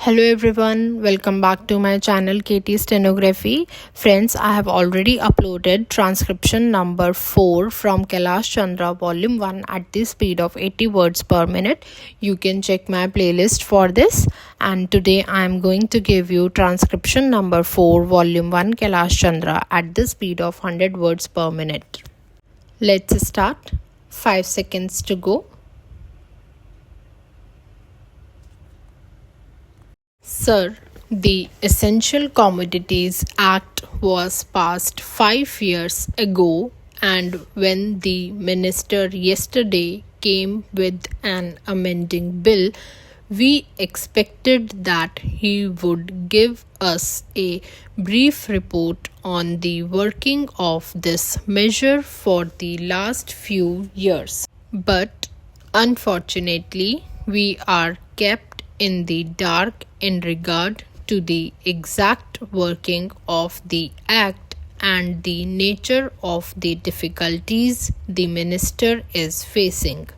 Hello everyone, welcome back to my channel KT Stenography. Friends, I have already uploaded transcription number 4 from Kailash Chandra volume 1 at the speed of 80 words per minute. You can check my playlist for this, and today I am going to give you transcription number 4 volume 1 Kailash Chandra at the speed of 100 words per minute. Let's start. 5 seconds to go. Sir, the Essential Commodities Act was passed 5 years ago, and when the minister yesterday came with an amending bill, we expected that he would give us a brief report on the working of this measure for the last few years. But unfortunately, we are kept in the dark in regard to the exact working of the Act and the nature of the difficulties the minister is facing.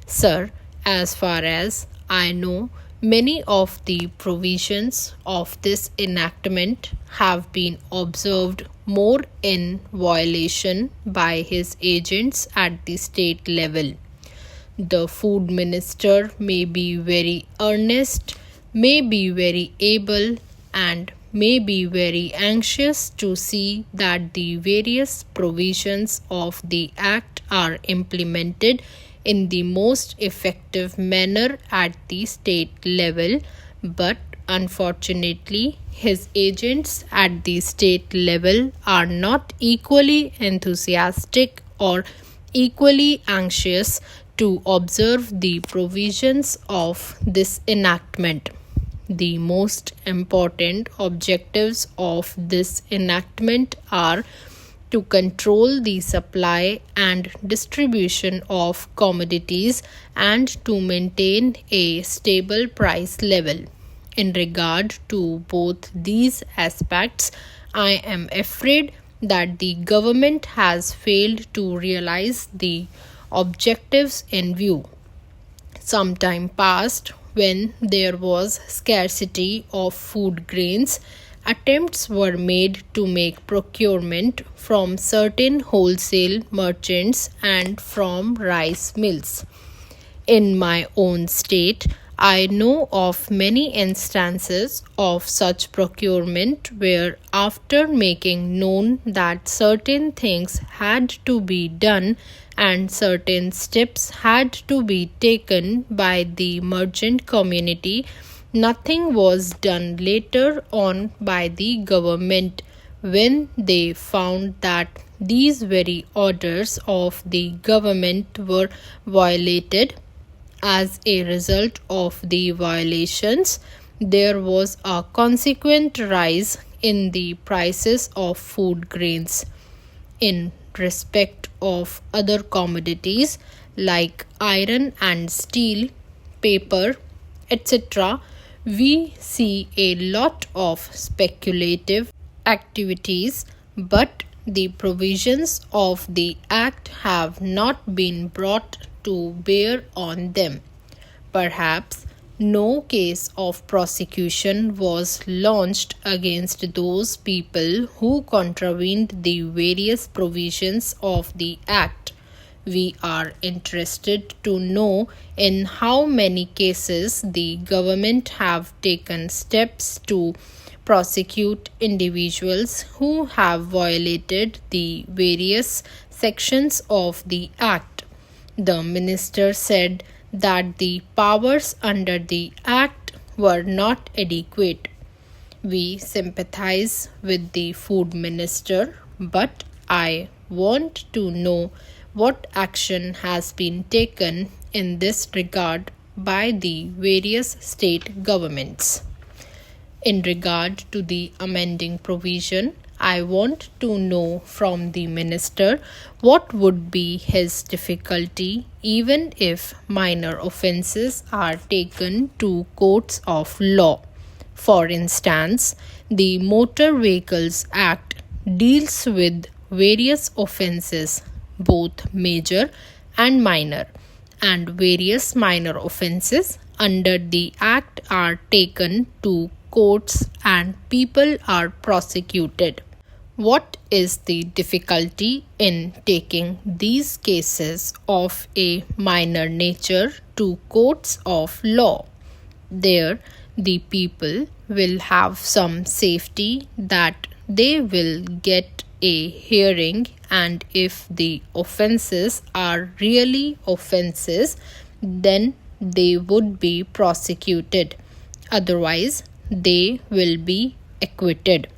Sir, as far as I know, many of the provisions of this enactment have been observed more in violation by his agents at the state level. The food minister may be very earnest, may be very able, and may be very anxious to see that the various provisions of the Act are implemented in the most effective manner at the state level, but unfortunately, his agents at the state level are not equally enthusiastic or equally anxious to observe the provisions of this enactment. The most important objectives of this enactment are to control the supply and distribution of commodities and to maintain a stable price level. In regard to both these aspects, I am afraid that the government has failed to realize the objectives in view. Some time past, when there was scarcity of food grains, attempts were made to make procurement from certain wholesale merchants and from rice mills. In my own state, I know of many instances of such procurement where, after making known that certain things had to be done and certain steps had to be taken by the merchant community, nothing was done later on by the government when they found that these very orders of the government were violated. As a result of the violations, there was a consequent rise in the prices of food grains. In respect of other commodities like iron and steel, paper, etc., we see a lot of speculative activities, but the provisions of the Act have not been brought to bear on them. Perhaps no case of prosecution was launched against those people who contravened the various provisions of the Act. We are interested to know in how many cases the government have taken steps to prosecute individuals who have violated the various sections of the Act. The minister said that the powers under the Act were not adequate. We sympathize with the food minister, but I want to know what action has been taken in this regard by the various state governments. In regard to the amending provision, I want to know from the minister what would be his difficulty even if minor offences are taken to courts of law. For instance, the Motor Vehicles Act deals with various offences, both major and minor, and various minor offences under the Act are taken to courts and people are prosecuted. What is the difficulty in taking these cases of a minor nature to courts of law? There, the people will have some safety that they will get a hearing, and if the offenses are really offenses, then they would be prosecuted. Otherwise, they will be acquitted.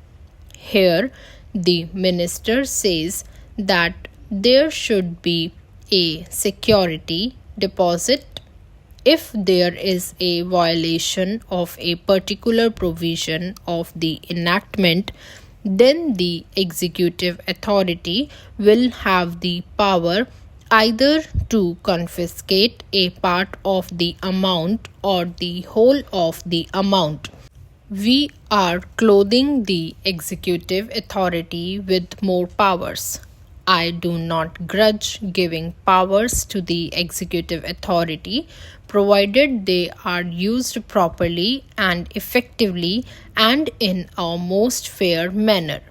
Here, the minister says that there should be a security deposit. If there is a violation of a particular provision of the enactment, then the executive authority will have the power either to confiscate a part of the amount or the whole of the amount. We are clothing the executive authority with more powers. I do not grudge giving powers to the executive authority, provided they are used properly and effectively and in a most fair manner.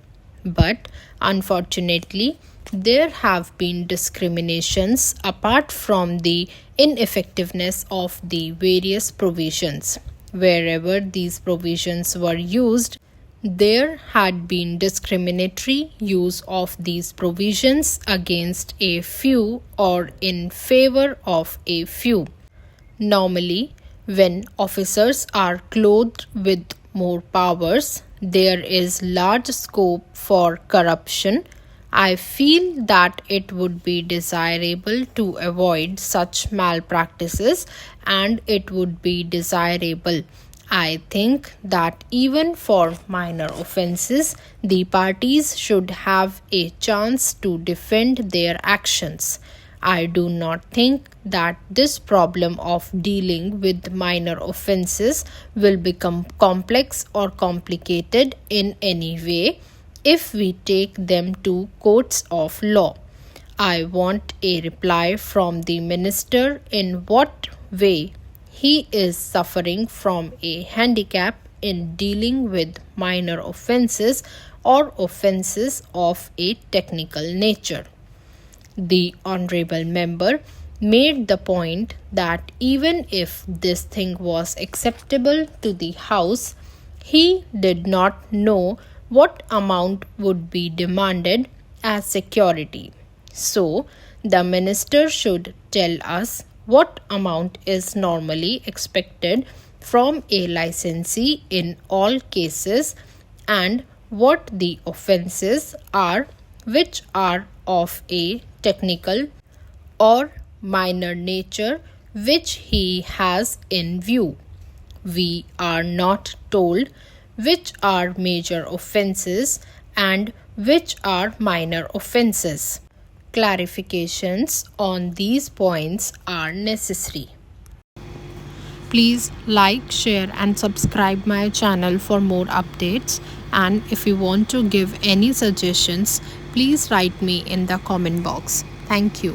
But unfortunately, there have been discriminations apart from the ineffectiveness of the various provisions. Wherever these provisions were used, there had been discriminatory use of these provisions against a few or in favor of a few. Normally, when officers are clothed with more powers, there is large scope for corruption. I feel that it would be desirable to avoid such malpractices, and it would be desirable. I think that even for minor offenses, the parties should have a chance to defend their actions. I do not think that this problem of dealing with minor offenses will become complex or complicated in any way if we take them to courts of law. I want a reply from the minister in what way he is suffering from a handicap in dealing with minor offenses or offenses of a technical nature. The honorable member made the point that even if this thing was acceptable to the House, he did not know what amount would be demanded as security. So, the minister should tell us what amount is normally expected from a licensee in all cases and what the offenses are which are of a technical or minor nature which he has in view. We are not told which are major offenses and which are minor offenses. Clarifications on these points are necessary. Please like, share and subscribe my channel for more updates, and if you want to give any suggestions, please write me in the comment box. Thank you.